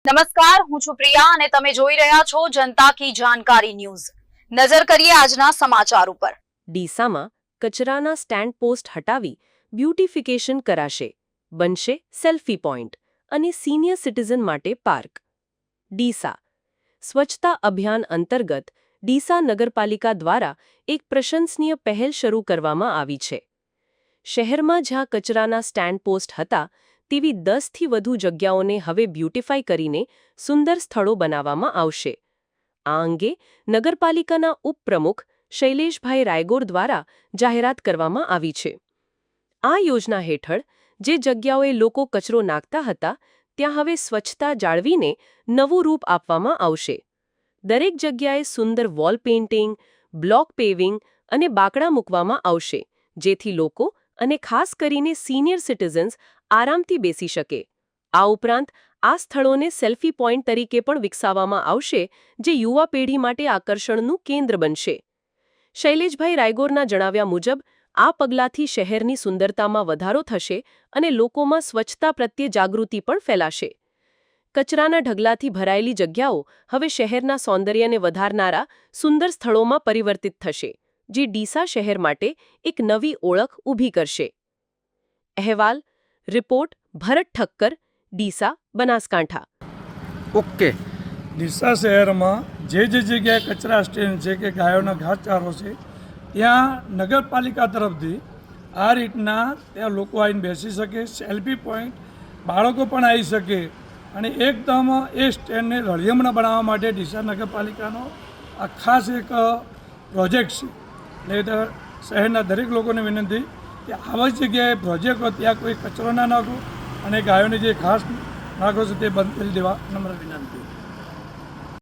નમસ્કાર, હું છું પ્રિયા અને તમે જોઈ રહ્યા છો જનતા કી જાણકારી ન્યૂઝ। નજર કરીએ આજના સમાચાર ઉપર। ડીસામાં કચરાના સ્ટેન્ડ પોસ્ટ હટાવી બ્યુટિફિકેશન કરાશે, બનશે સેલ્ફી પોઈન્ટ અને સિનિયર સિટીઝન માટે પાર્ક। ડીસા સ્વચ્છતા અભિયાન અંતર્ગત ડીસા નગરપાલિકા દ્વારા એક પ્રશંસનીય પહેલ શરૂ કરવામાં આવી છે। શહેરમાં જ્યાં કચરાના સ્ટેન્ડ પોસ્ટ હતા તેવી 10થી વધુ જગ્યાઓને હવે બ્યુટિફાઈ કરીને સુંદર સ્થળો બનાવવામાં આવશે। આ અંગે નગરપાલિકાના ઉપપ્રમુખ શૈલેષભાઈ રાયગોર દ્વારા જાહેરાત કરવામાં આવી છે। આ યોજના હેઠળ જે જગ્યાઓએ લોકો કચરો નાખતા હતા ત્યાં હવે સ્વચ્છતા જાળવીને નવું રૂપ આપવામાં આવશે। દરેક જગ્યાએ સુંદર વોલ પેઇન્ટિંગ, બ્લોક પેવિંગ અને બાકડા મૂકવામાં આવશે, જેથી લોકો અને ખાસ કરીને સિનિયર સિટીઝન્સ આરામથી બેસી શકે। આ ઉપરાંત આ સ્થળોને સેલ્ફી પોઈન્ટ તરીકે પણ વિકસાવવામાં આવશે, જે યુવા પેઢી માટે આકર્ષણનું કેન્દ્ર બનશે। શૈલેષભાઈ રાયગોરના જણાવ્યા મુજબ આ પગલાંથી શહેરની સુંદરતામાં વધારો થશે અને લોકોમાં સ્વચ્છતા પ્રત્યે જાગૃતિ પણ ફેલાશે। કચરાના ઢગલાથી ભરાયેલી જગ્યાઓ હવે શહેરના સૌંદર્યને વધારનારા સુંદર સ્થળોમાં પરિવર્તિત થશે, જે ડીસા શહેર માટે એક નવી ઓળખ ઊભી કરશે। અહેવાલ રિપોર્ટ ભરત ઠક્કર, ડીસા, બનાસકાંઠા। ઓકે, ડીસા શહેરમાં જે જગ્યાએ કચરા સ્ટેન્ડ છે કે ગાયોના ઘાસચારો છે ત્યાં નગરપાલિકા તરફથી આ રીતના ત્યાં લોકો આવીને બેસી શકે, સેલ્ફી પોઈન્ટ, બાળકો પણ આવી શકે અને એકદમ એ સ્ટેન્ડને રળિયમણા બનાવવા માટે ડીસા નગરપાલિકાનો આ ખાસ એક પ્રોજેક્ટ છે। એટલે શહેરના દરેક લોકોને વિનંતી કે આવા જગ્યાએ પ્રોજેક્ટ હોય ત્યાં કોઈ કચરો ના નાખો અને ગાયોને જે ઘાસ નાખો છો તે બંધ કરી દેવા નમ્ર વિનંતી।